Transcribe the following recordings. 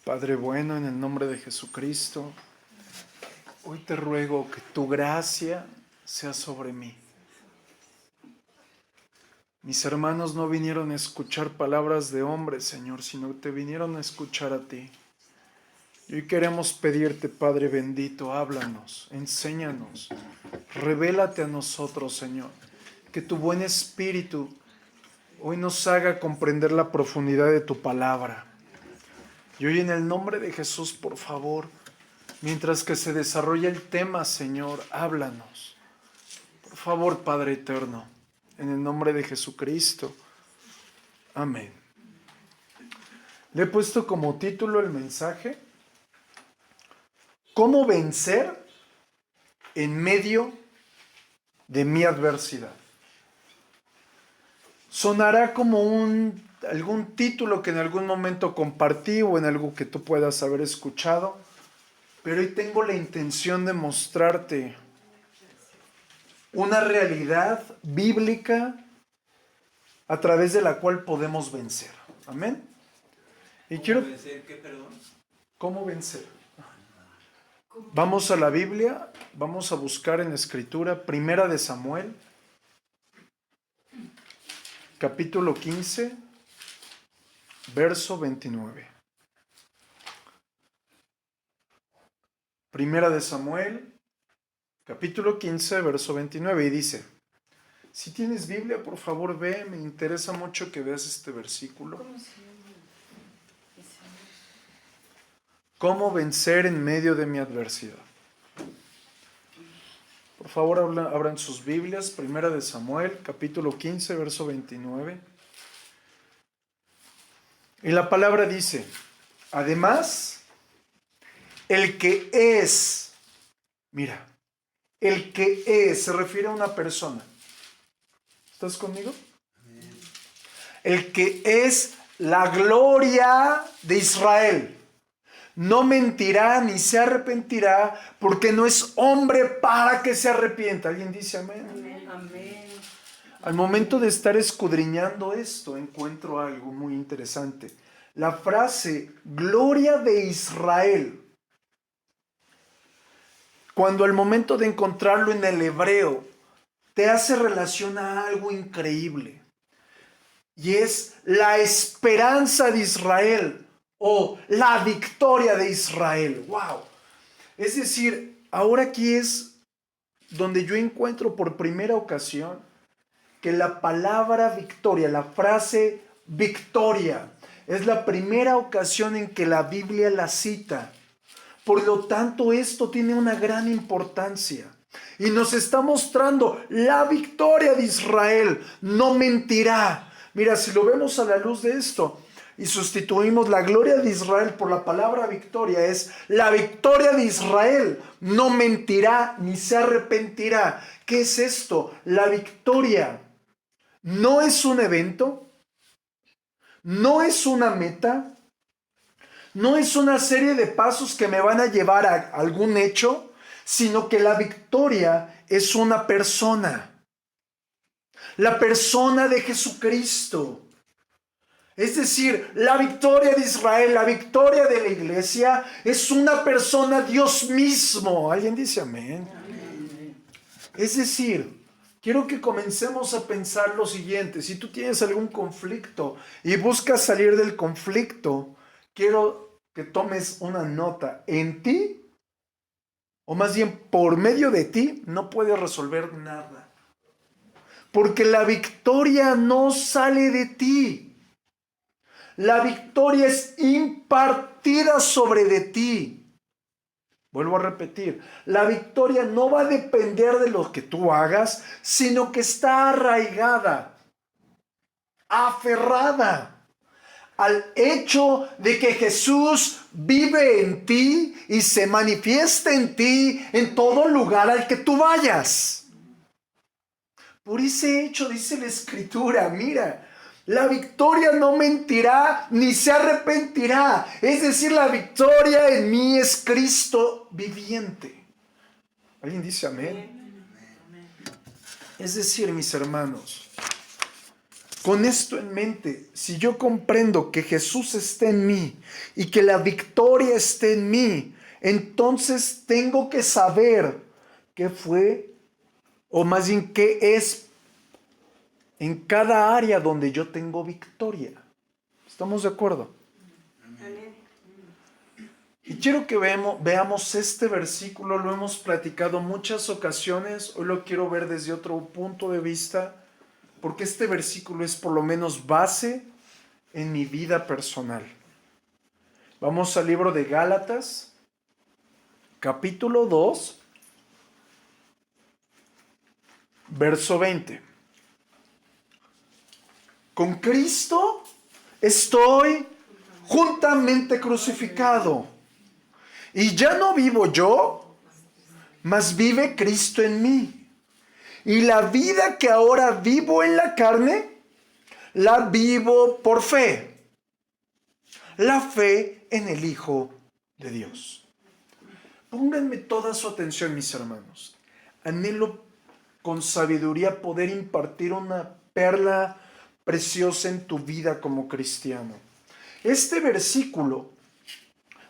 Padre bueno, en el nombre de Jesucristo, hoy te ruego que tu gracia sea sobre mí. Mis hermanos no vinieron a escuchar palabras de hombres, Señor, sino que te vinieron a escuchar a ti. Y hoy queremos pedirte, Padre bendito, háblanos, enséñanos, revélate a nosotros, Señor, que tu buen espíritu hoy nos haga comprender la profundidad de tu palabra. Y hoy en el nombre de Jesús, por favor, mientras que se desarrolla el tema, Señor, háblanos. Por favor, Padre eterno, en el nombre de Jesucristo. Amén. Le he puesto como título el mensaje: ¿Cómo vencer en medio de mi adversidad? Sonará como algún título que en algún momento compartí o en algo que tú puedas haber escuchado, pero hoy tengo la intención de mostrarte una realidad bíblica a través de la cual podemos vencer. Amén. Y ¿Cómo quiero... vencer qué, perdón? ¿Cómo vencer? Vamos a la Biblia, vamos a buscar en la Escritura, Primera de Samuel, capítulo 15, verso 29. Primera de Samuel, capítulo 15, verso 29, y dice: si tienes Biblia, por favor ve, me interesa mucho que veas este versículo. ¿Cómo se llama? ¿Cómo vencer en medio de mi adversidad? Por favor, abran sus Biblias, Primera de Samuel, capítulo 15, verso 29. Y la palabra dice: además, el que es, mira, el que es, se refiere a una persona. ¿Estás conmigo? El que es la gloria de Israel no mentirá ni se arrepentirá, porque no es hombre para que se arrepienta. ¿Alguien dice amén? Amén. Amén. Al momento de estar escudriñando esto, encuentro algo muy interesante. La frase gloria de Israel, cuando al momento de encontrarlo en el hebreo, te hace relación a algo increíble. Y es la esperanza de Israel o la victoria de Israel. ¡Wow! Es decir, ahora aquí es donde yo encuentro por primera ocasión que la palabra victoria, la frase victoria, es la primera ocasión en que la Biblia la cita. Por lo tanto, esto tiene una gran importancia. Y nos está mostrando la victoria de Israel. No mentirá. Mira, si lo vemos a la luz de esto y sustituimos la gloria de Israel por la palabra victoria, es la victoria de Israel. No mentirá ni se arrepentirá. ¿Qué es esto? La victoria no es un evento, no es una meta, no es una serie de pasos que me van a llevar a algún hecho, sino que la victoria es una persona. La persona de Jesucristo. Es decir, la victoria de Israel, la victoria de la iglesia es una persona, Dios mismo. ¿Alguien dice amén? Amén. Es decir, quiero que comencemos a pensar lo siguiente. Si tú tienes algún conflicto y buscas salir del conflicto, quiero que tomes una nota. En ti, o más bien por medio de ti, no puedes resolver nada. Porque la victoria no sale de ti. La victoria es impartida sobre de ti. Vuelvo a repetir, la victoria no va a depender de lo que tú hagas, sino que está arraigada, aferrada al hecho de que Jesús vive en ti y se manifiesta en ti en todo lugar al que tú vayas. Por ese hecho dice la Escritura, mira, la victoria no mentirá ni se arrepentirá. Es decir, la victoria en mí es Cristo viviente. ¿Alguien dice amén? Es decir, mis hermanos, Con esto en mente, si yo comprendo que Jesús está en mí y que la victoria está en mí, entonces tengo que saber qué fue, o más bien qué es en cada área donde yo tengo victoria. ¿Estamos de acuerdo? Amén. Y quiero que veamos este versículo, lo hemos platicado muchas ocasiones, hoy lo quiero ver desde otro punto de vista, porque este versículo es por lo menos base en mi vida personal. Vamos al libro de Gálatas, capítulo 2, verso 20. Con Cristo estoy juntamente crucificado. Y ya no vivo yo, mas vive Cristo en mí. Y la vida que ahora vivo en la carne, la vivo por fe. La fe en el Hijo de Dios. Pónganme toda su atención, mis hermanos. Anhelo con sabiduría poder impartir una perla preciosa en tu vida como cristiano. Este versículo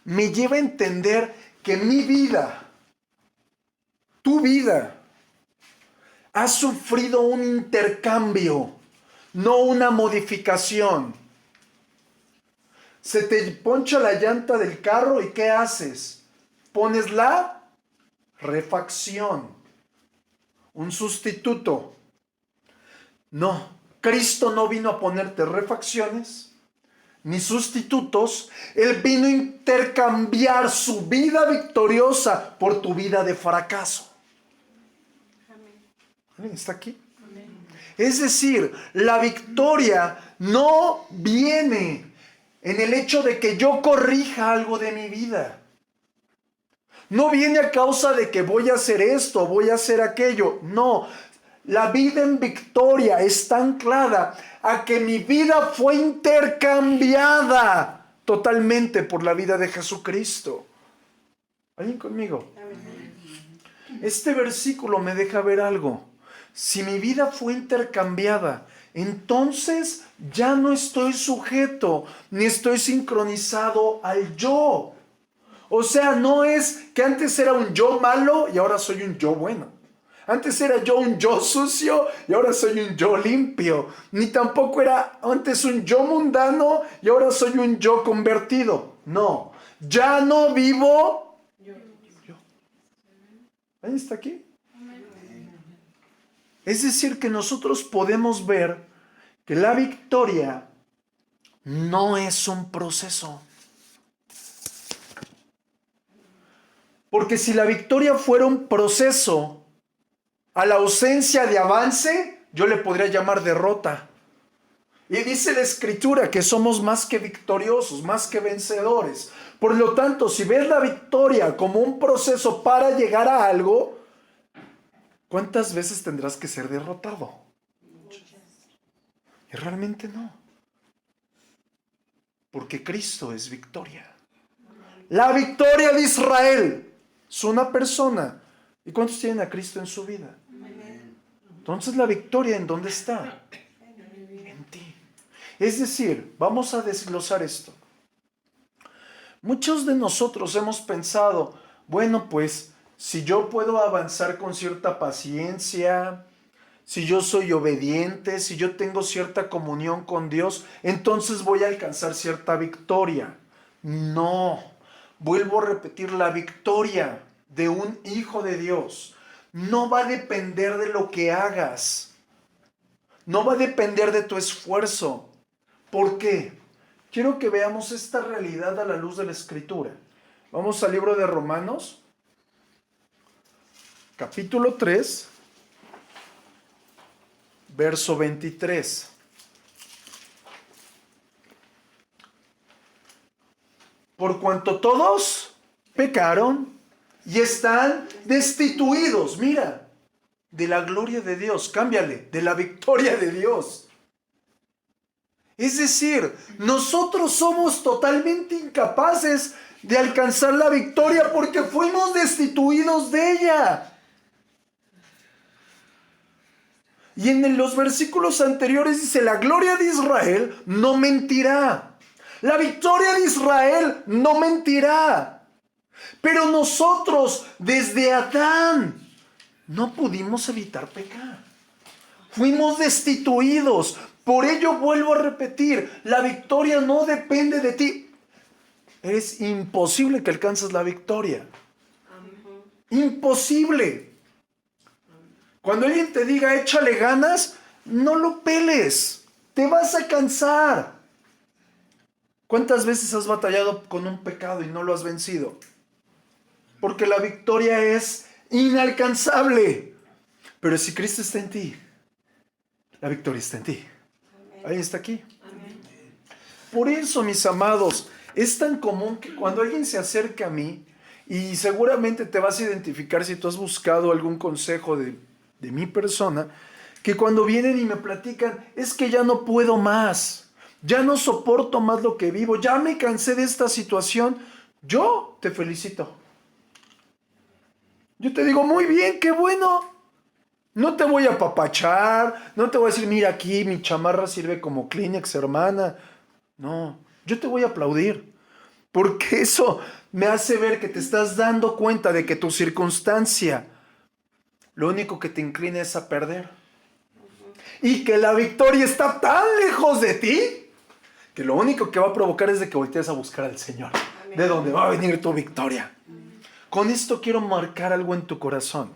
me lleva a entender que mi vida, tu vida, ha sufrido un intercambio, no una modificación. Se te poncha la llanta del carro y ¿qué haces? Pones la refacción, un sustituto. No, Cristo no vino a ponerte refacciones ni sustitutos. Él vino a intercambiar su vida victoriosa por tu vida de fracaso. ¿Alguien está aquí? Es decir, la victoria no viene en el hecho de que yo corrija algo de mi vida. No viene a causa de que voy a hacer esto, voy a hacer aquello. No, la vida en victoria está anclada a que mi vida fue intercambiada totalmente por la vida de Jesucristo. ¿Alguien conmigo? Este versículo me deja ver algo. Si mi vida fue intercambiada, entonces ya no estoy sujeto ni estoy sincronizado al yo. O sea, no es que antes era un yo malo y ahora soy un yo bueno. Antes era yo un yo sucio y ahora soy un yo limpio. Ni tampoco era antes un yo mundano y ahora soy un yo convertido. No, ya no vivo yo. ¿Ahí está aquí? Es decir, que nosotros podemos ver que la victoria no es un proceso. Porque si la victoria fuera un proceso, a la ausencia de avance, yo le podría llamar derrota. Y dice la Escritura que somos más que victoriosos, más que vencedores. Por lo tanto, si ves la victoria como un proceso para llegar a algo, ¿cuántas veces tendrás que ser derrotado? Y realmente no. Porque Cristo es victoria. La victoria de Israel es una persona. ¿Y cuántos tienen a Cristo en su vida? Entonces la victoria, ¿en dónde está? En ti. Es decir, vamos a desglosar esto. Muchos de nosotros hemos pensado, bueno, pues si yo puedo avanzar con cierta paciencia, si yo soy obediente, si yo tengo cierta comunión con Dios, entonces voy a alcanzar cierta victoria. No, vuelvo a repetir, la victoria de un hijo de Dios no va a depender de lo que hagas, no va a depender de tu esfuerzo. ¿Por qué? Quiero que veamos esta realidad a la luz de la Escritura. Vamos al libro de Romanos, capítulo 3, verso 23. Por cuanto todos pecaron y están destituidos, mira, de la gloria de Dios, cámbiale, de la victoria de Dios. Es decir, nosotros somos totalmente incapaces de alcanzar la victoria porque fuimos destituidos de ella. Y en los versículos anteriores dice, la gloria de Israel no mentirá. La victoria de Israel no mentirá. Pero nosotros, desde Adán, no pudimos evitar pecar. Fuimos destituidos. Por ello vuelvo a repetir, la victoria no depende de ti. Es imposible que alcances la victoria. Imposible. Cuando alguien te diga échale ganas, no lo peles. Te vas a cansar. ¿Cuántas veces has batallado con un pecado y no lo has vencido? Porque la victoria es inalcanzable. Pero si Cristo está en ti, la victoria está en ti. Ahí está aquí. Por eso, mis amados, es tan común que cuando alguien se acerca a mí, y seguramente te vas a identificar si tú has buscado algún consejo de mi persona, que cuando vienen y me platican, es que ya no puedo más, ya no soporto más lo que vivo, ya me cansé de esta situación, yo te felicito. Yo te digo, muy bien, qué bueno. No te voy a apapachar, no te voy a decir, mira aquí, mi chamarra sirve como Kleenex, hermana. No, yo te voy a aplaudir. Porque eso me hace ver que te estás dando cuenta de que tu circunstancia, lo único que te inclina es a perder. Y que la victoria está tan lejos de ti, que lo único que va a provocar es de que voltees a buscar al Señor. Amén. De donde va a venir tu victoria. Con esto quiero marcar algo en tu corazón.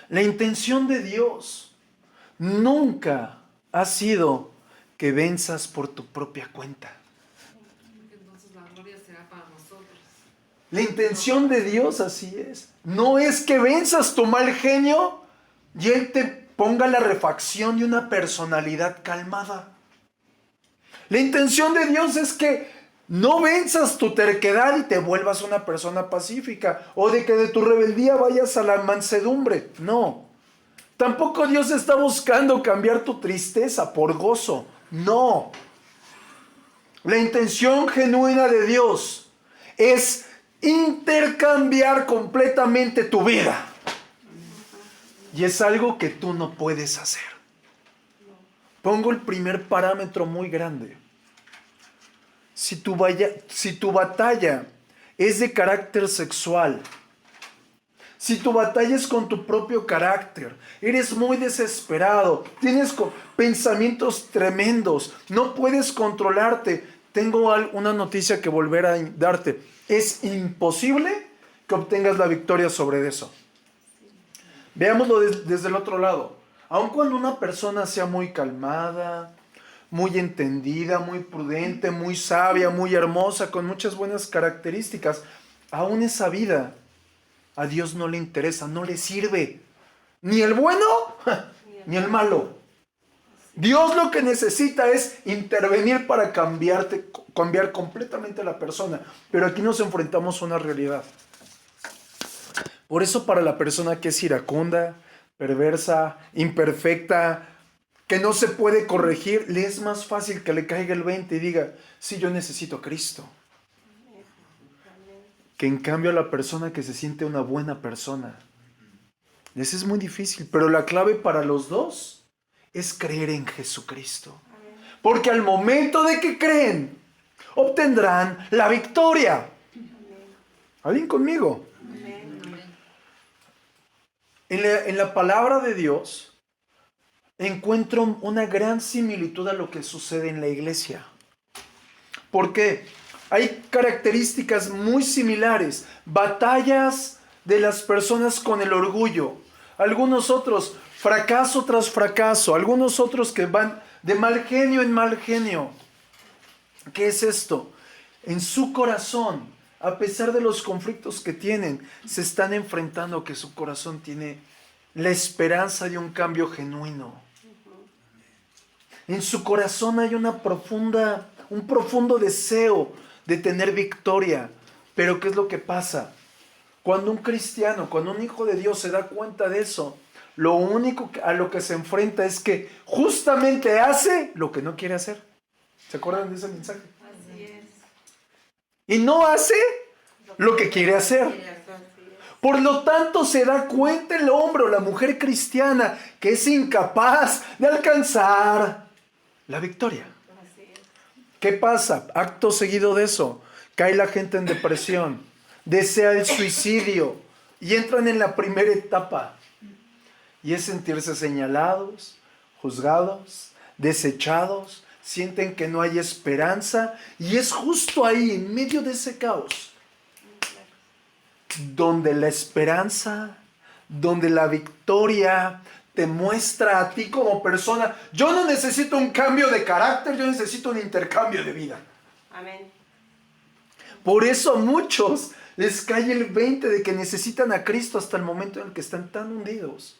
La intención de Dios nunca ha sido que venzas por tu propia cuenta. Entonces la gloria será para nosotros. La intención de Dios así es. No es que venzas tu mal genio y Él te ponga la refacción de una personalidad calmada. La intención de Dios es que no venzas tu terquedad y te vuelvas una persona pacífica, o de que de tu rebeldía vayas a la mansedumbre. No. Tampoco Dios está buscando cambiar tu tristeza por gozo. No. La intención genuina de Dios es intercambiar completamente tu vida. Y es algo que tú no puedes hacer. Pongo el primer parámetro muy grande. Si tu batalla es de carácter sexual, si tu batalla es con tu propio carácter, eres muy desesperado, tienes pensamientos tremendos, no puedes controlarte, tengo una noticia que volver a darte. Es imposible que obtengas la victoria sobre eso. Veámoslo desde el otro lado. Aun cuando una persona sea muy calmada, muy entendida, muy prudente, muy sabia, muy hermosa, con muchas buenas características, aún esa vida a Dios no le interesa, no le sirve. Ni el bueno, ni el malo. Dios lo que necesita es intervenir para cambiar completamente a la persona. Pero aquí nos enfrentamos a una realidad. Por eso para la persona que es iracunda, perversa, imperfecta, que no se puede corregir, le es más fácil que le caiga el 20 y diga, sí, yo necesito a Cristo. Que en cambio a la persona que se siente una buena persona, eso es muy difícil, pero la clave para los dos es creer en Jesucristo. Porque al momento de que creen, obtendrán la victoria. ¿Alguien conmigo? En la palabra de Dios encuentro una gran similitud a lo que sucede en la iglesia. ¿Por qué? Hay características muy similares. Batallas de las personas con el orgullo. Algunos otros, fracaso tras fracaso. Algunos otros que van de mal genio en mal genio. ¿Qué es esto? En su corazón, a pesar de los conflictos que tienen, se están enfrentando a que su corazón tiene la esperanza de un cambio genuino. En su corazón hay un profundo deseo de tener victoria. Pero ¿qué es lo que pasa? Cuando un cristiano, cuando un hijo de Dios se da cuenta de eso, lo único a lo que se enfrenta es que justamente hace lo que no quiere hacer. ¿Se acuerdan de ese mensaje? Así es. Y no hace lo que quiere hacer. Por lo tanto, se da cuenta el hombre o la mujer cristiana que es incapaz de alcanzar la victoria. Así es. ¿Qué pasa? Acto seguido de eso, cae la gente en depresión, desea el suicidio y entran en la primera etapa. Y es sentirse señalados, juzgados, desechados, sienten que no hay esperanza. Y es justo ahí, en medio de ese caos, donde la esperanza, donde la victoria te muestra a ti como persona. Yo no necesito un cambio de carácter, yo necesito un intercambio de vida. Amén. Por eso a muchos les cae el 20 de que necesitan a Cristo hasta el momento en el que están tan hundidos,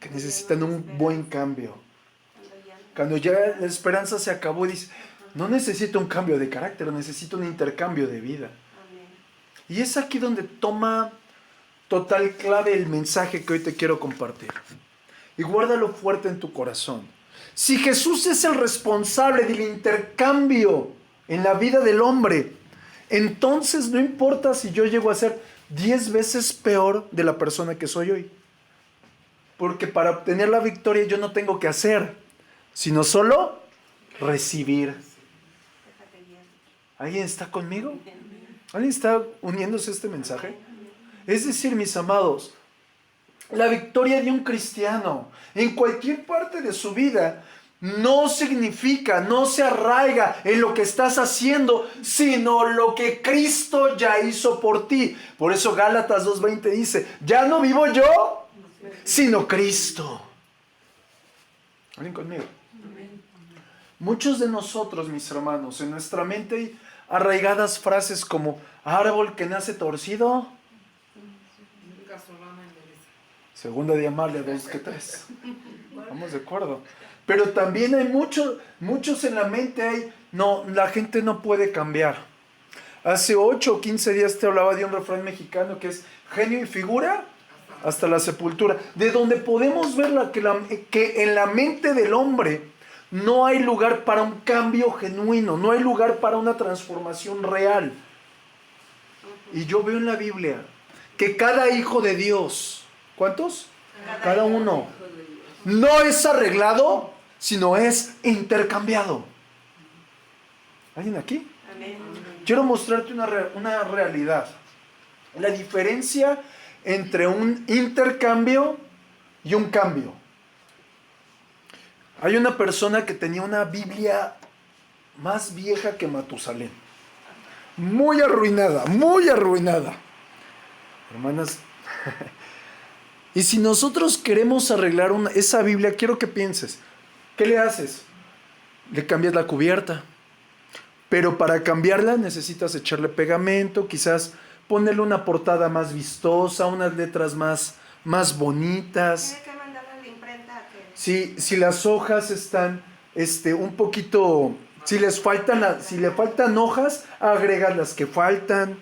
que necesitan un buen cambio. Cuando ya la esperanza se acabó, dice, no necesito un cambio de carácter, necesito un intercambio de vida. Amén. Y es aquí donde toma total clave el mensaje que hoy te quiero compartir. Y guárdalo fuerte en tu corazón. Si Jesús es el responsable del intercambio en la vida del hombre, entonces no importa si yo llego a ser 10 veces peor de la persona que soy hoy. Porque para obtener la victoria yo no tengo que hacer, sino solo recibir. Déjate guiar. ¿Alguien está conmigo? ¿Alguien está uniéndose a este mensaje? Es decir, mis amados, la victoria de un cristiano en cualquier parte de su vida no significa, no se arraiga en lo que estás haciendo, sino lo que Cristo ya hizo por ti. Por eso Gálatas 2:20 dice, ya no vivo yo, sino Cristo. ¿Alguien conmigo? Muchos de nosotros, mis hermanos, en nuestra mente hay arraigadas frases como árbol que nace torcido, Nunca solamente endereza. segunda de amarle a 2 que 3. Vamos de acuerdo. Pero también hay muchos en la mente hay, no, la gente no puede cambiar. Hace 8 o 15 días te hablaba de un refrán mexicano que es genio y figura hasta la sepultura. De donde podemos ver que en la mente del hombre no hay lugar para un cambio genuino, no hay lugar para una transformación real. Y yo veo en la Biblia que cada hijo de Dios, ¿cuántos? Cada uno. No es arreglado, sino es intercambiado. ¿Alguien aquí? Amén. Quiero mostrarte una realidad. La diferencia entre un intercambio y un cambio. Hay una persona que tenía una Biblia más vieja que Matusalén. Muy arruinada, muy arruinada. Hermanas, y si nosotros queremos arreglar esa Biblia, quiero que pienses, ¿qué le haces? Le cambias la cubierta. Pero para cambiarla necesitas echarle pegamento, quizás ponerle una portada más vistosa, unas letras más bonitas. Tiene que mandarle a la imprenta que... Si las hojas están un poquito, si le faltan hojas, agregas las que faltan.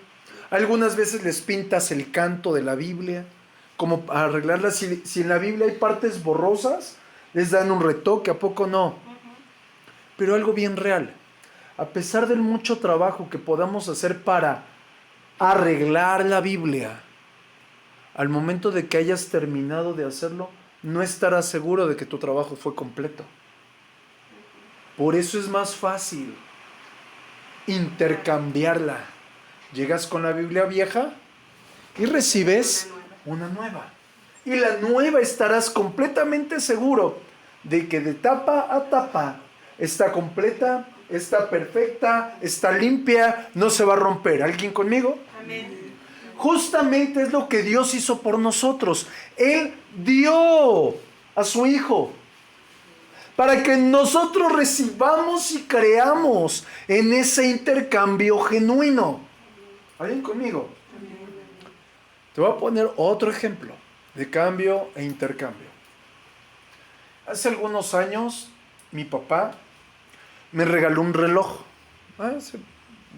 Algunas veces les pintas el canto de la Biblia, como para arreglarlas. Si en la Biblia hay partes borrosas, les dan un retoque, ¿a poco no? Pero algo bien real. A pesar del mucho trabajo que podamos hacer para arreglar la Biblia, al momento de que hayas terminado de hacerlo, no estarás seguro de que tu trabajo fue completo. Por eso es más fácil intercambiarla. Llegas con la Biblia vieja y recibes una nueva. Y la nueva estarás completamente seguro de que de tapa a tapa está completa, está perfecta, está limpia, no se va a romper. ¿Alguien conmigo? Amén. Justamente es lo que Dios hizo por nosotros. Él dio a su Hijo para que nosotros recibamos y creamos en ese intercambio genuino. ¿Alguien conmigo? Te voy a poner otro ejemplo de cambio e intercambio. Hace algunos años mi papá me regaló un reloj.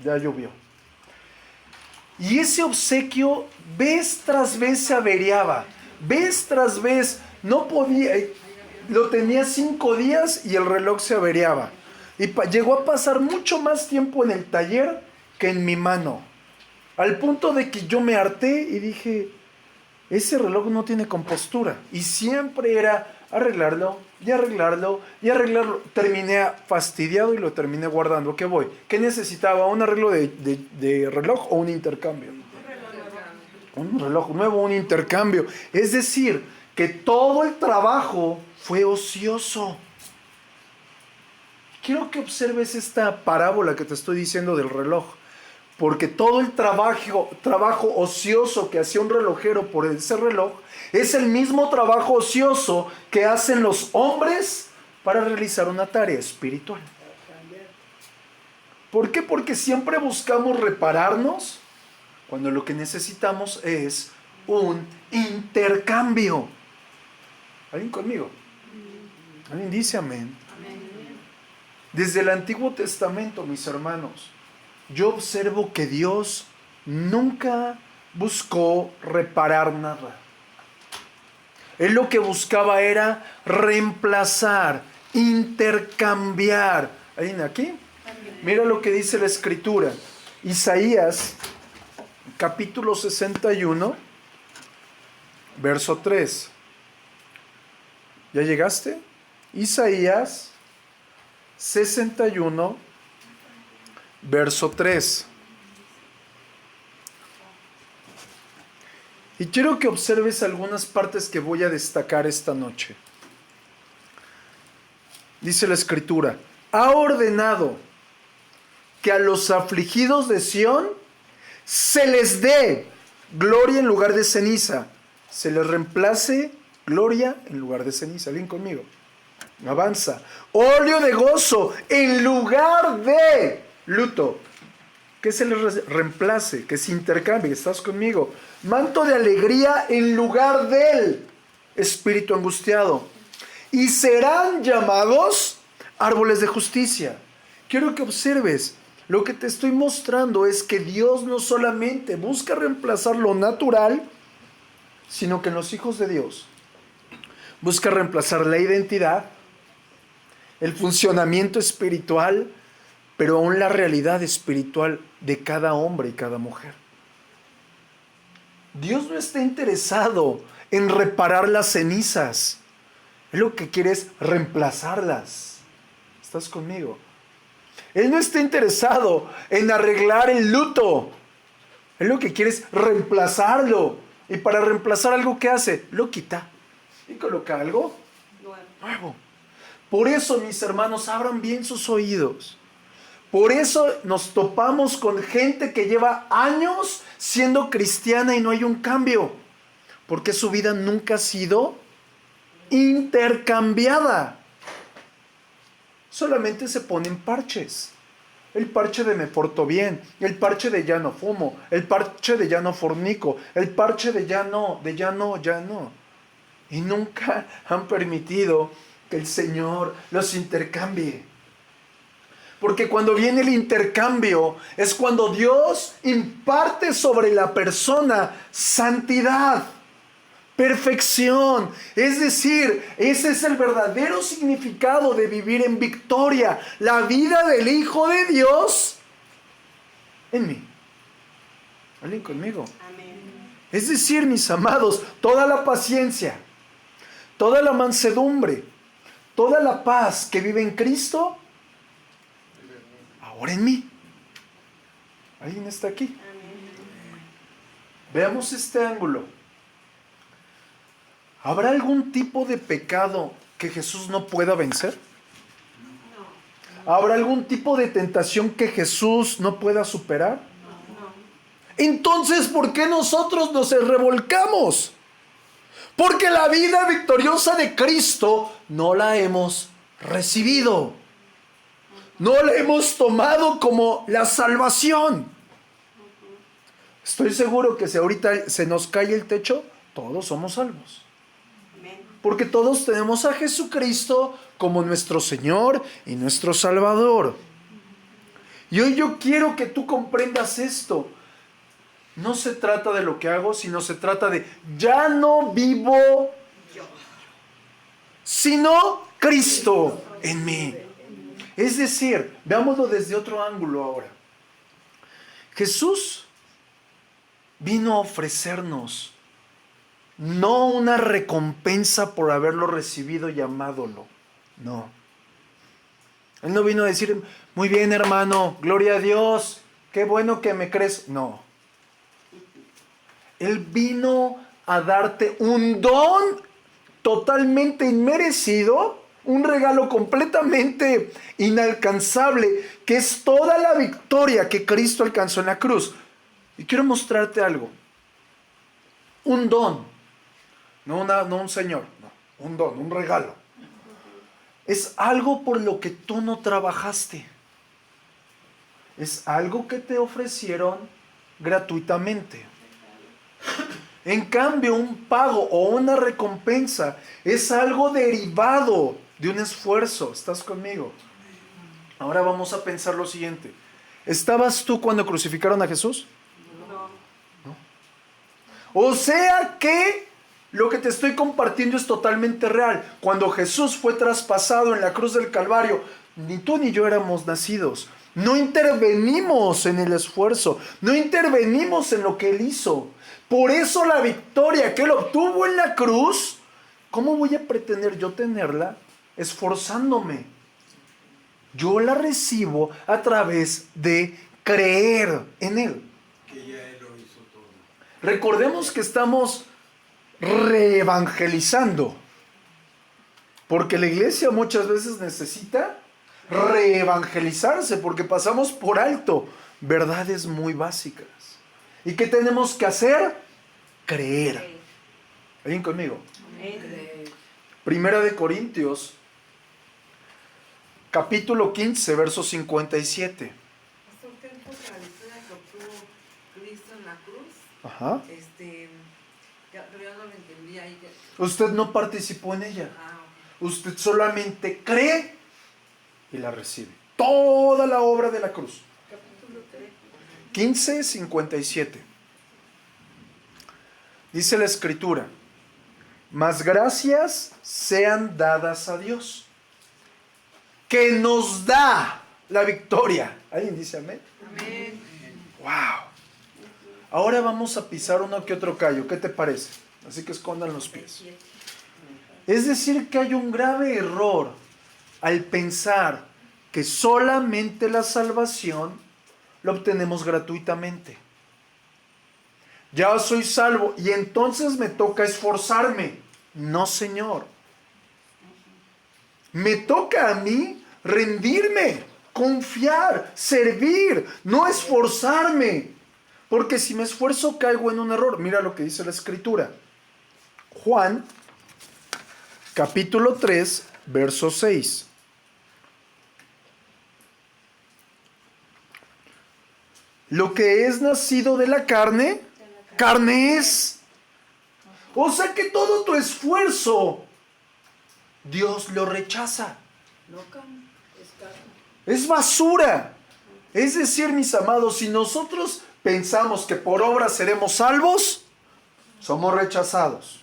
Ya llovió. Y ese obsequio vez tras vez se averiaba. Vez tras vez no podía. Lo tenía 5 días y el reloj se averiaba. Y llegó a pasar mucho más tiempo en el taller que en mi mano. Al punto de que yo me harté y dije, ese reloj no tiene compostura. Y siempre era arreglarlo y arreglarlo y arreglarlo. Terminé fastidiado y lo terminé guardando. ¿A qué voy? ¿Qué necesitaba? ¿Un arreglo de reloj o un intercambio? Un reloj nuevo, un intercambio. Es decir, que todo el trabajo fue ocioso. Quiero que observes esta parábola que te estoy diciendo del reloj. Porque todo el trabajo ocioso que hacía un relojero por ese reloj es el mismo trabajo ocioso que hacen los hombres para realizar una tarea espiritual. ¿Por qué? Porque siempre buscamos repararnos cuando lo que necesitamos es un intercambio. ¿Alguien conmigo? ¿Alguien dice amén? Desde el Antiguo Testamento, mis hermanos, yo observo que Dios nunca buscó reparar nada. Él lo que buscaba era reemplazar, intercambiar. ¿Alguien aquí? Mira lo que dice la Escritura. Isaías, capítulo 61, verso 3. ¿Ya llegaste? Isaías 61, verso 3. Y quiero que observes algunas partes que voy a destacar esta noche. Dice la Escritura: ha ordenado que a los afligidos de Sión se les dé gloria en lugar de ceniza, se les reemplace gloria en lugar de ceniza. ¿Alguien conmigo? Avanza. Óleo de gozo en lugar de luto. Que se les reemplace, que se intercambie. ¿Estás conmigo? Manto de alegría en lugar del espíritu angustiado. Y serán llamados árboles de justicia. Quiero que observes. Lo que te estoy mostrando es que Dios no solamente busca reemplazar lo natural, sino que en los hijos de Dios busca reemplazar la identidad, el funcionamiento espiritual, pero aún la realidad espiritual de cada hombre y cada mujer. Dios no está interesado en reparar las cenizas. Él lo que quiere es reemplazarlas. ¿Estás conmigo? Él no está interesado en arreglar el luto. Él lo que quiere es reemplazarlo. Y para reemplazar algo, ¿qué hace? Lo quita y coloca algo nuevo. Por eso, mis hermanos, abran bien sus oídos. Por eso nos topamos con gente que lleva años siendo cristiana y no hay un cambio. Porque su vida nunca ha sido intercambiada. Solamente se ponen parches. El parche de me porto bien, el parche de ya no fumo, el parche de ya no fornico, el parche de ya no. Y nunca han permitido que el Señor los intercambie. Porque cuando viene el intercambio es cuando Dios imparte sobre la persona santidad, perfección. Es decir, ese es el verdadero significado de vivir en victoria. La vida del Hijo de Dios en mí. ¿Alguien conmigo? Amén. Es decir, mis amados, toda la paciencia, toda la mansedumbre, toda la paz que vive en Cristo, ahora en mí. ¿Alguien está aquí? Amén. Veamos este ángulo. ¿Habrá algún tipo de pecado que Jesús no pueda vencer? No. ¿Habrá algún tipo de tentación que Jesús no pueda superar? No. Entonces, ¿por qué nosotros nos revolcamos? Porque la vida victoriosa de Cristo no la hemos recibido. No la hemos tomado como la salvación. Estoy seguro que si ahorita se nos cae el techo, todos somos salvos. Porque todos tenemos a Jesucristo como nuestro Señor y nuestro Salvador. Y hoy yo quiero que tú comprendas esto. No se trata de lo que hago, sino se trata de ya no vivo yo, sino Cristo en mí. Es decir, veámoslo desde otro ángulo ahora. Jesús vino a ofrecernos no una recompensa por haberlo recibido y amádolo. No. Él no vino a decir, muy bien hermano, gloria a Dios, qué bueno que me crees. No. Él vino a darte un don totalmente inmerecido, un regalo completamente inalcanzable, que es toda la victoria que Cristo alcanzó en la cruz. Y quiero mostrarte algo. Un don, no un señor, no, un don, un regalo. Es algo por lo que tú no trabajaste. Es algo que te ofrecieron gratuitamente. En cambio, un pago o una recompensa es algo derivado de un esfuerzo. ¿Estás conmigo? Ahora vamos a pensar lo siguiente. ¿Estabas tú cuando crucificaron a Jesús? No. O sea que lo que te estoy compartiendo es totalmente real. Cuando Jesús fue traspasado en la cruz del Calvario, ni tú ni yo éramos nacidos. No intervenimos en el esfuerzo, no intervenimos en lo que Él hizo. Por eso la victoria que Él obtuvo en la cruz, ¿cómo voy a pretender yo tenerla? Esforzándome. Yo la recibo a través de creer en Él. Que ya Él lo hizo todo. Recordemos que estamos reevangelizando, porque la iglesia muchas veces necesita reevangelizarse, porque pasamos por alto verdades muy básicas. ¿Y qué tenemos que hacer? Creer. ¿Alguien conmigo? Primera de Corintios, capítulo 15, verso 57. Pastor, ¿qué dijo que la victoria que obtuvo Cristo en la cruz? Ajá. Pero yo no lo entendía ahí. Usted no participó en ella. Ok. Usted solamente cree y la recibe. Toda la obra de la cruz. Capítulo 3. 15:57. Dice la Escritura: mas gracias sean dadas a Dios, que nos da la victoria. ¿Alguien dice amén? Amén. ¡Wow! Ahora vamos a pisar uno que otro callo. ¿Qué te parece? Así que escondan los pies. Es decir, que hay un grave error al pensar que solamente la salvación la obtenemos gratuitamente. Ya soy salvo y entonces me toca esforzarme. No, Señor. Me toca a mí rendirme, confiar, servir, no esforzarme. Porque si me esfuerzo caigo en un error. Mira lo que dice la Escritura. Juan, capítulo 3, verso 6. Lo que es nacido de la carne, carne es. O sea que todo tu esfuerzo, Dios lo rechaza. Es basura. Es decir, mis amados, si nosotros pensamos que por obra seremos salvos, somos rechazados.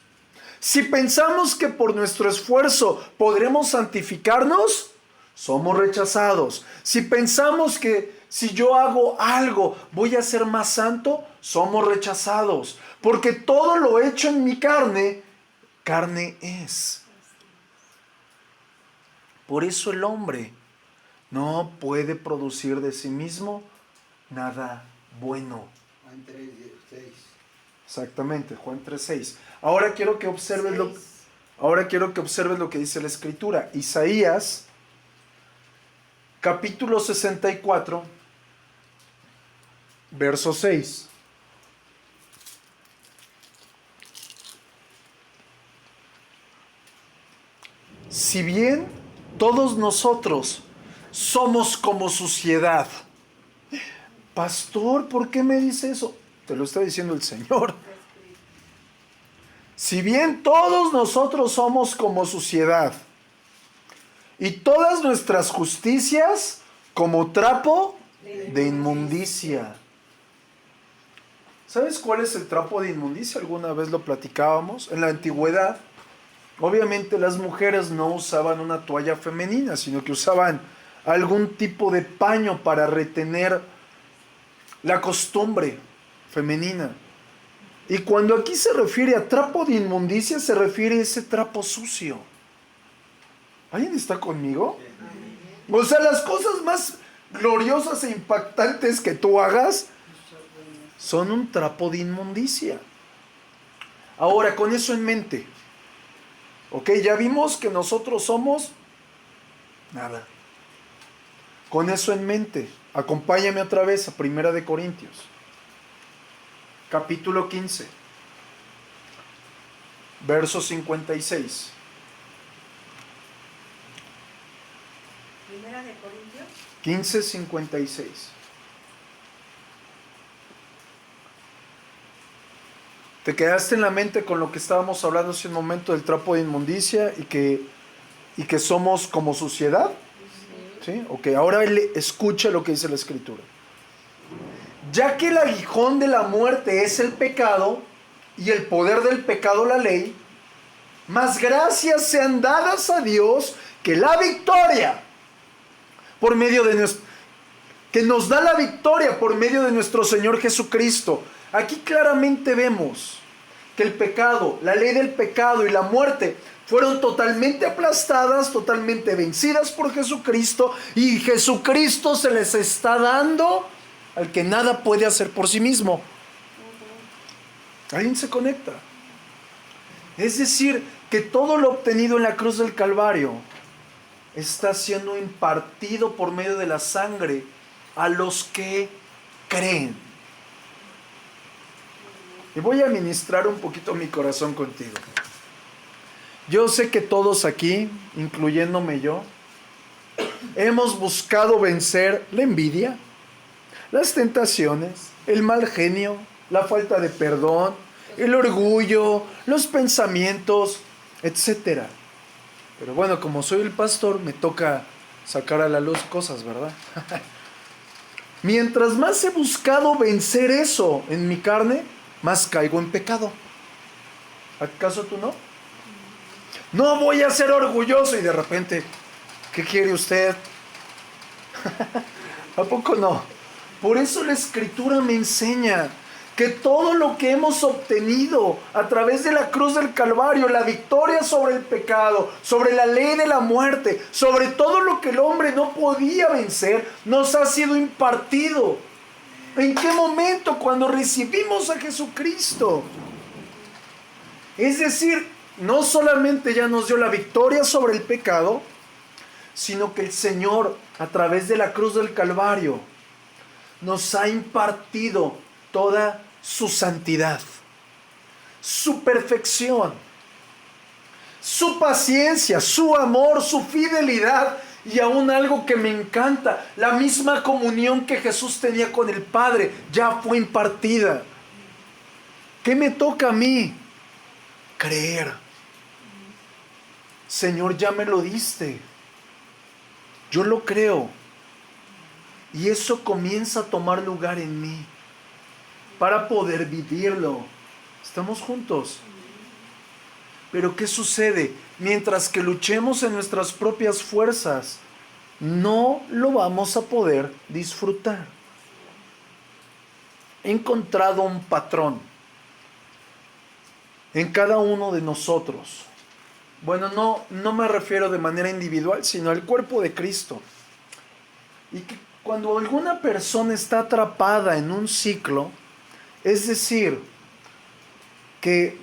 Si pensamos que por nuestro esfuerzo podremos santificarnos, somos rechazados. Si pensamos que si yo hago algo voy a ser más santo, somos rechazados. Porque todo lo hecho en mi carne, carne es. Por eso el hombre no puede producir de sí mismo nada bueno. Juan 3, 6. Exactamente, Juan 3:6. Ahora quiero que observes lo que dice la Escritura. Isaías, capítulo 64, verso 6. Si bien todos nosotros somos como suciedad. Pastor, ¿por qué me dice eso? Te lo está diciendo el Señor. Si bien todos nosotros somos como suciedad, y todas nuestras justicias como trapo de inmundicia. ¿Sabes cuál es el trapo de inmundicia? Alguna vez lo platicábamos. En la antigüedad, obviamente las mujeres no usaban una toalla femenina, sino que usaban algún tipo de paño para retener la costumbre femenina. Y cuando aquí se refiere a trapo de inmundicia, se refiere a ese trapo sucio. ¿Alguien está conmigo? O sea, las cosas más gloriosas e impactantes que tú hagas son un trapo de inmundicia. Ahora, con eso en mente, ok, ya vimos que nosotros somos nada. Con eso en mente, acompáñame otra vez a 1 Corintios, capítulo 15, verso 56. Primera de Corintios. 15:56. ¿Te quedaste en la mente con lo que estábamos hablando hace un momento del trapo de inmundicia y que somos como suciedad? ¿Sí? Ok, ahora escucha lo que dice la Escritura. Ya que el aguijón de la muerte es el pecado y el poder del pecado la ley, más gracias sean dadas a Dios que la victoria por medio de que nos da la victoria por medio de nuestro Señor Jesucristo. Aquí claramente vemos que el pecado, la ley del pecado y la muerte fueron totalmente aplastadas, totalmente vencidas por Jesucristo, y Jesucristo se les está dando al que nada puede hacer por sí mismo. ¿Alguien se conecta? Es decir, que todo lo obtenido en la cruz del Calvario está siendo impartido por medio de la sangre a los que creen. Y voy a ministrar un poquito mi corazón contigo. Yo sé que todos aquí, incluyéndome yo, hemos buscado vencer la envidia, las tentaciones, el mal genio, la falta de perdón, el orgullo, los pensamientos, etc. Pero bueno, como soy el pastor, me toca sacar a la luz cosas, ¿verdad? Mientras más he buscado vencer eso en mi carne, más caigo en pecado. ¿Acaso tú no? No voy a ser orgulloso y de repente, ¿qué quiere usted? ¿A poco no? Por eso la Escritura me enseña que todo lo que hemos obtenido a través de la cruz del Calvario, la victoria sobre el pecado, sobre la ley de la muerte, sobre todo lo que el hombre no podía vencer, nos ha sido impartido. ¿En qué momento? Cuando recibimos a Jesucristo. Es decir, no solamente ya nos dio la victoria sobre el pecado, sino que el Señor, a través de la cruz del Calvario, nos ha impartido toda su santidad, su perfección, su paciencia, su amor, su fidelidad, y aún algo que me encanta, la misma comunión que Jesús tenía con el Padre ya fue impartida. ¿Qué me toca a mí? Creer. Señor, ya me lo diste. Yo lo creo. Y eso comienza a tomar lugar en mí para poder vivirlo. ¿Estamos juntos? Pero ¿qué sucede? Mientras que luchemos en nuestras propias fuerzas, no lo vamos a poder disfrutar. He encontrado un patrón en cada uno de nosotros. Bueno, no me refiero de manera individual, sino al cuerpo de Cristo. Y que cuando alguna persona está atrapada en un ciclo, es decir, que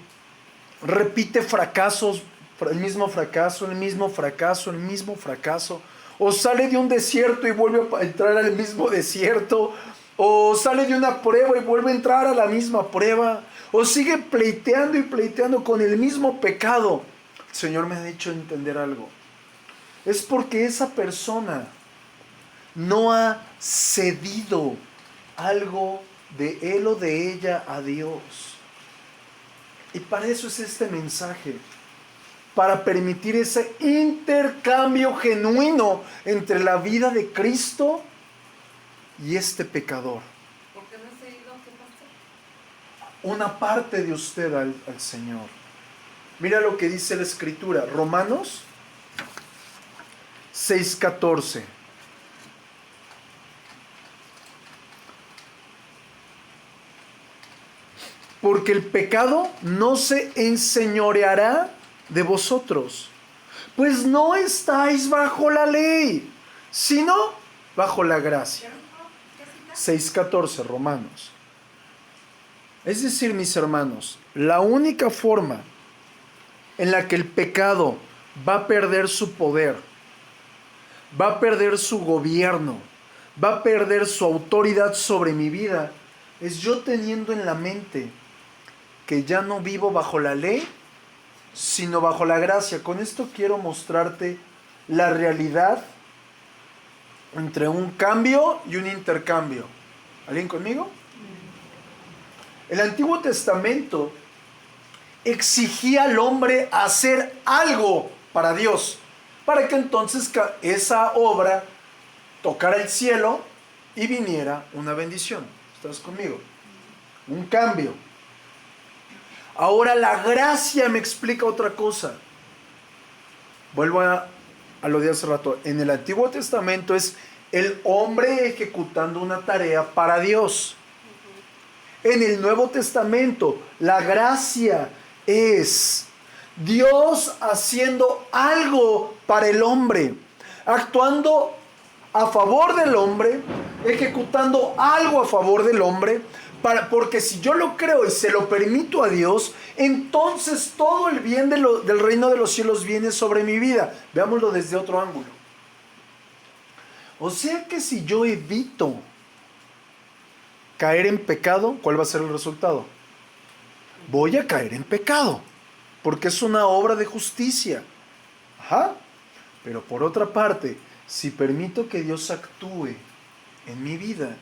repite fracasos, el mismo fracaso, el mismo fracaso, el mismo fracaso, o sale de un desierto y vuelve a entrar al mismo desierto, o sale de una prueba y vuelve a entrar a la misma prueba, o sigue pleiteando y pleiteando con el mismo pecado. El Señor me ha hecho entender algo. Es porque esa persona no ha cedido algo de él o de ella a Dios. Y para eso es este mensaje, para permitir ese intercambio genuino entre la vida de Cristo y este pecador. ¿Por qué no has seguido, qué pastor? Una parte de usted al Señor. Mira lo que dice la Escritura, Romanos 6:14. porque el pecado no se enseñoreará de vosotros, pues no estáis bajo la ley, sino bajo la gracia. 6:14, Romanos. Es decir, mis hermanos, la única forma en la que el pecado va a perder su poder, va a perder su gobierno, va a perder su autoridad sobre mi vida, es yo teniendo en la mente que ya no vivo bajo la ley, sino bajo la gracia. Con esto quiero mostrarte la realidad entre un cambio y un intercambio. ¿Alguien conmigo? El Antiguo Testamento exigía al hombre hacer algo para Dios, para que entonces esa obra tocara el cielo y viniera una bendición. ¿Estás conmigo? Un cambio. Ahora la gracia me explica otra cosa. Vuelvo a lo de hace rato. En el Antiguo Testamento es el hombre ejecutando una tarea para Dios. En el Nuevo Testamento, la gracia es Dios haciendo algo para el hombre, actuando a favor del hombre, ejecutando algo a favor del hombre, porque si yo lo creo y se lo permito a Dios, entonces todo el bien del reino de los cielos viene sobre mi vida. Veámoslo desde otro ángulo. O sea que si yo evito caer en pecado, ¿cuál va a ser el resultado? Voy a caer en pecado, porque es una obra de justicia. Ajá. Pero por otra parte, si permito que Dios actúe en mi vida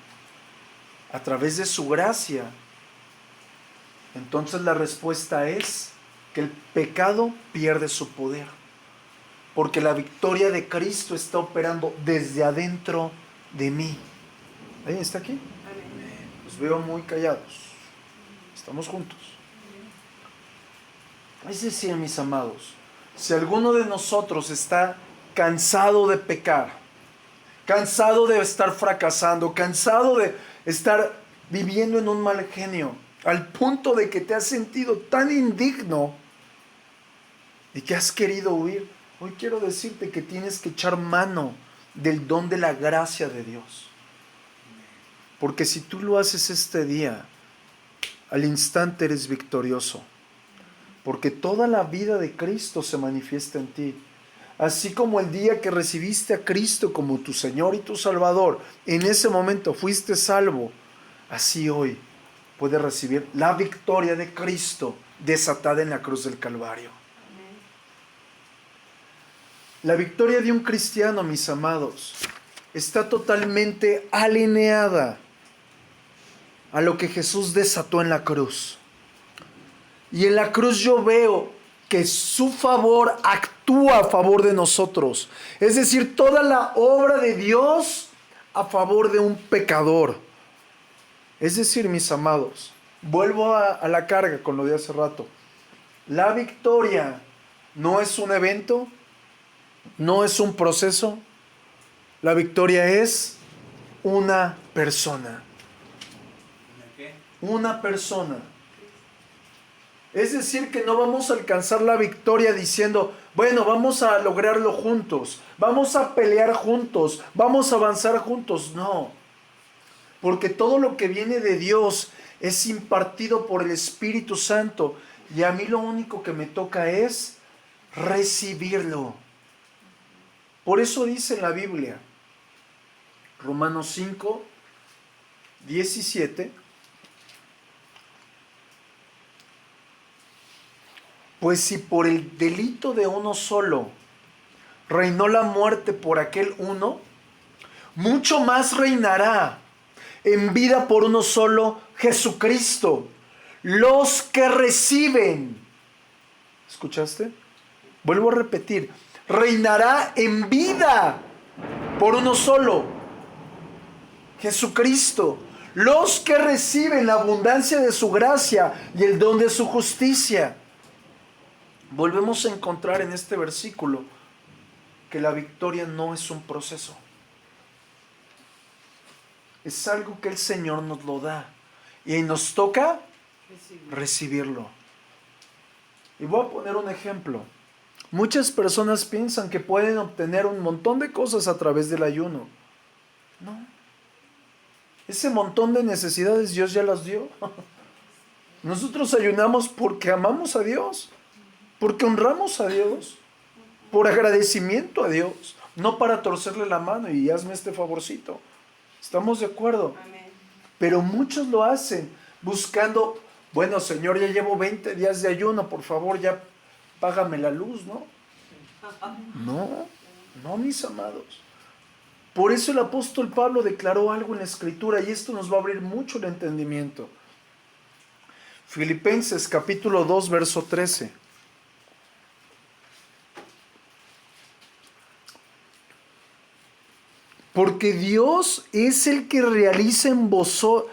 a través de su gracia, entonces la respuesta es que el pecado pierde su poder, porque la victoria de Cristo está operando desde adentro de mí. ¿Alguien está aquí? Los veo muy callados. Estamos juntos. Es decir, mis amados, si alguno de nosotros está cansado de pecar, cansado de estar fracasando, cansado de estar viviendo en un mal genio, al punto de que te has sentido tan indigno y que has querido huir, hoy quiero decirte que tienes que echar mano del don de la gracia de Dios. Porque si tú lo haces este día, al instante eres victorioso. Porque toda la vida de Cristo se manifiesta en ti. Así como el día que recibiste a Cristo como tu Señor y tu Salvador, en ese momento fuiste salvo, así hoy puedes recibir la victoria de Cristo desatada en la cruz del Calvario. La victoria de un cristiano, mis amados, está totalmente alineada a lo que Jesús desató en la cruz. Y en la cruz yo veo que su favor actúa a favor de nosotros. Es decir, toda la obra de Dios a favor de un pecador. Es decir, mis amados, vuelvo a la carga con lo de hace rato. La victoria no es un evento, no es un proceso. La victoria es una persona. Una persona. Es decir, que no vamos a alcanzar la victoria diciendo, bueno, vamos a lograrlo juntos, vamos a pelear juntos, vamos a avanzar juntos. No, porque todo lo que viene de Dios es impartido por el Espíritu Santo y a mí lo único que me toca es recibirlo. Por eso dice en la Biblia, Romanos 5, 17, pues si por el delito de uno solo reinó la muerte por aquel uno, mucho más reinará en vida por uno solo, Jesucristo, los que reciben. ¿Escuchaste? Vuelvo a repetir, reinará en vida por uno solo, Jesucristo, los que reciben la abundancia de su gracia y el don de su justicia. Volvemos a encontrar en este versículo que la victoria no es un proceso. Es algo que el Señor nos lo da. Y nos toca recibirlo. Y voy a poner un ejemplo. Muchas personas piensan que pueden obtener un montón de cosas a través del ayuno. No. Ese montón de necesidades Dios ya las dio. Nosotros ayunamos porque amamos a Dios, porque honramos a Dios, por agradecimiento a Dios, no para torcerle la mano y hazme este favorcito. ¿Estamos de acuerdo? Amén. Pero muchos lo hacen buscando, bueno, Señor, ya llevo 20 días de ayuno, por favor, ya págame la luz, ¿no? No, mis amados. Por eso el apóstol Pablo declaró algo en la Escritura y esto nos va a abrir mucho el entendimiento. Filipenses capítulo 2, verso 13. Porque Dios es el que realiza en vosotros,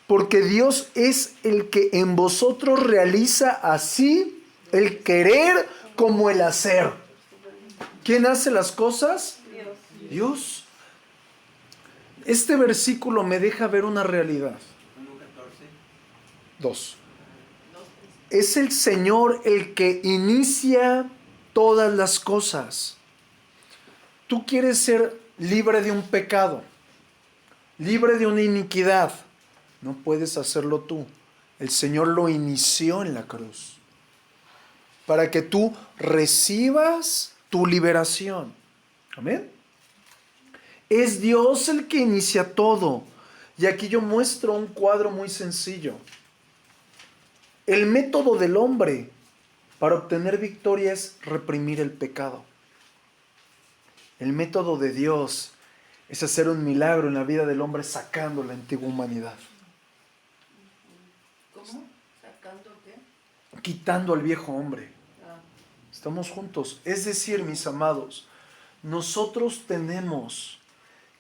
porque Dios es el que en vosotros realiza así el querer como el hacer. ¿Quién hace las cosas? Dios. Este versículo me deja ver una realidad. 2. Es el Señor el que inicia todas las cosas. Tú quieres ser libre de un pecado, libre de una iniquidad. No puedes hacerlo tú. El Señor lo inició en la cruz para que tú recibas tu liberación. Amén. Es Dios el que inicia todo. Y aquí yo muestro un cuadro muy sencillo. El método del hombre para obtener victoria es reprimir el pecado. El método de Dios es hacer un milagro en la vida del hombre sacando la antigua humanidad. ¿Cómo? ¿Sacando qué? Quitando al viejo hombre. Estamos juntos. Es decir, mis amados, nosotros tenemos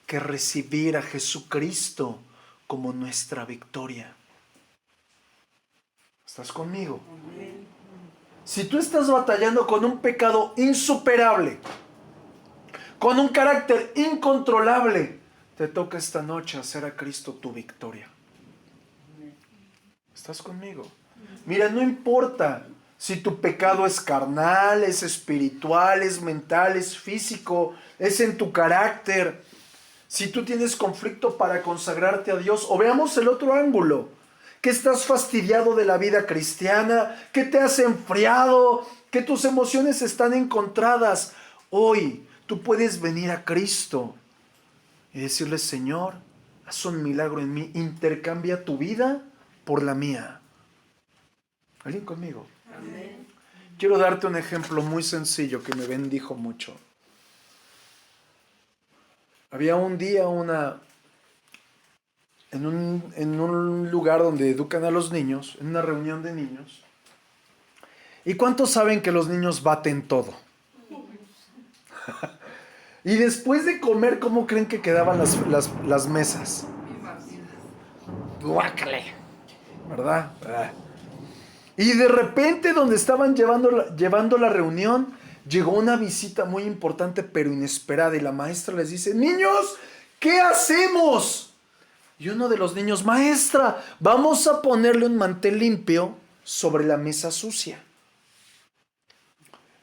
que recibir a Jesucristo como nuestra victoria. ¿Estás conmigo? Si tú estás batallando con un pecado insuperable, con un carácter incontrolable, te toca esta noche hacer a Cristo tu victoria. ¿Estás conmigo? Mira, no importa si tu pecado es carnal, es espiritual, es mental, es físico, es en tu carácter. Si tú tienes conflicto para consagrarte a Dios, o veamos el otro ángulo, que estás fastidiado de la vida cristiana, que te has enfriado, que tus emociones están encontradas. Hoy tú puedes venir a Cristo y decirle: Señor, haz un milagro en mí, intercambia tu vida por la mía. ¿Alguien conmigo? Amén. Quiero darte un ejemplo muy sencillo que me bendijo mucho. Había un día en un lugar donde educan a los niños, en una reunión de niños. ¿Y cuántos saben que los niños baten todo? Y después de comer, ¿cómo creen que quedaban las mesas? Guácale, ¿verdad? Y de repente, donde estaban llevando la reunión, llegó una visita muy importante pero inesperada, y la maestra les dice: niños, ¿qué hacemos? Y uno de los niños: maestra, vamos a ponerle un mantel limpio sobre la mesa sucia.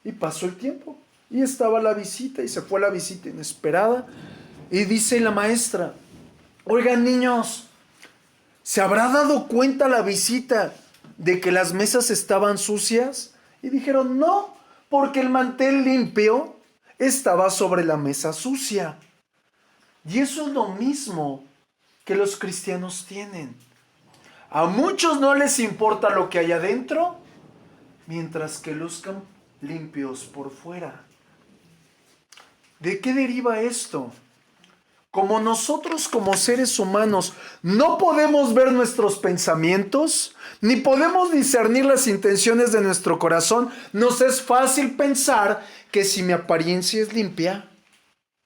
Y pasó el tiempo, y estaba la visita, y se fue la visita inesperada, y dice la maestra: oigan, niños, ¿se habrá dado cuenta la visita de que las mesas estaban sucias? Y dijeron: no, porque el mantel limpio estaba sobre la mesa sucia. Y eso es lo mismo que los cristianos tienen. A muchos no les importa lo que hay adentro, mientras que luzcan limpios por fuera. ¿De qué deriva esto? Como nosotros, como seres humanos, no podemos ver nuestros pensamientos, ni podemos discernir las intenciones de nuestro corazón, nos es fácil pensar que si mi apariencia es limpia,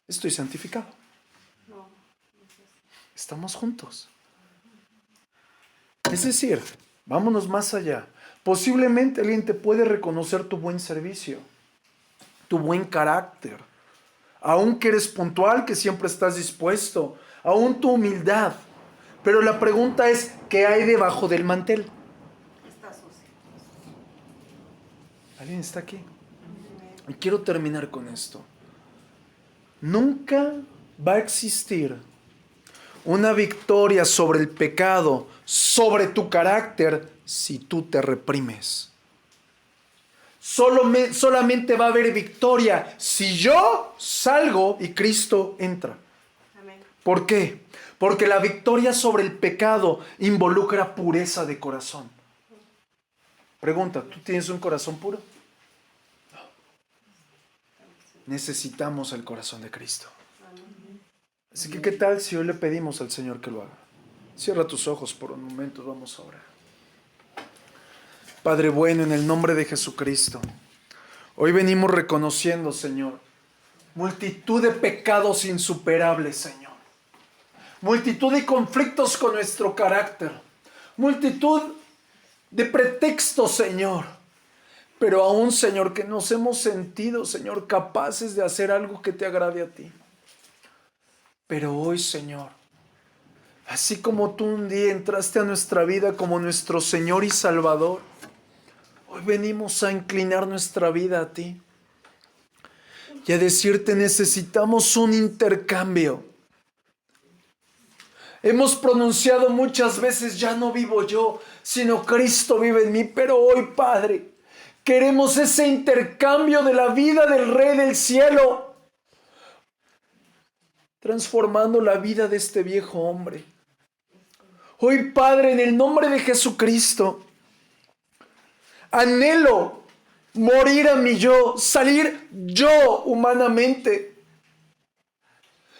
estoy santificado. Estamos juntos. Es decir, vámonos más allá. Posiblemente alguien te puede reconocer tu buen servicio, tu buen carácter, aún que eres puntual, que siempre estás dispuesto, aún tu humildad. Pero la pregunta es, ¿qué hay debajo del mantel? Está sucio. ¿Alguien está aquí? Y quiero terminar con esto. Nunca va a existir una victoria sobre el pecado, sobre tu carácter, si tú te reprimes. Solamente va a haber victoria si yo salgo y Cristo entra. Amén. ¿Por qué? Porque la victoria sobre el pecado involucra pureza de corazón. Pregunta, ¿tú tienes un corazón puro? No. Necesitamos el corazón de Cristo. Así que, ¿qué tal si hoy le pedimos al Señor que lo haga? Cierra tus ojos por un momento, vamos a orar. Padre bueno, en el nombre de Jesucristo, hoy venimos reconociendo, Señor, multitud de pecados insuperables, Señor. Multitud de conflictos con nuestro carácter. Multitud de pretextos, Señor. Pero aún, Señor, que nos hemos sentido, Señor, capaces de hacer algo que te agrade a ti. Pero hoy, Señor, así como tú un día entraste a nuestra vida como nuestro Señor y Salvador, hoy venimos a inclinar nuestra vida a ti y a decirte, necesitamos un intercambio. Hemos pronunciado muchas veces, ya no vivo yo, sino Cristo vive en mí. Pero hoy, Padre, queremos ese intercambio de la vida del Rey del Cielo, transformando la vida de este viejo hombre. Hoy, Padre, en el nombre de Jesucristo, anhelo morir a mi yo, salir yo humanamente,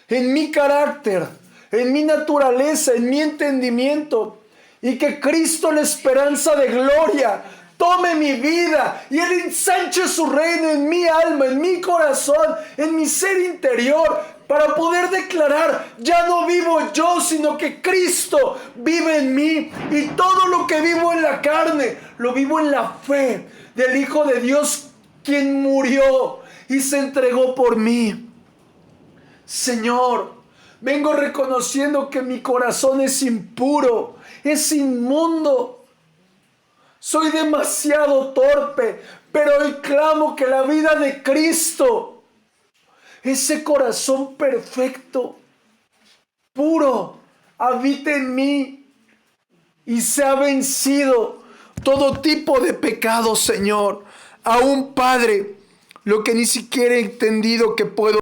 en mi carácter, en mi naturaleza, en mi entendimiento, y que Cristo, la esperanza de gloria, tome mi vida y Él ensanche su reino en mi alma, en mi corazón, en mi ser interior, para poder declarar, ya no vivo yo, sino que Cristo vive en mí, y todo lo que vivo en la carne, lo vivo en la fe del Hijo de Dios, quien murió y se entregó por mí. Señor, vengo reconociendo que mi corazón es impuro, es inmundo. Soy demasiado torpe, pero hoy clamo que la vida de Cristo, ese corazón perfecto, puro, habite en mí y se ha vencido todo tipo de pecado, Señor. Aún, Padre, lo que ni siquiera he entendido que puedo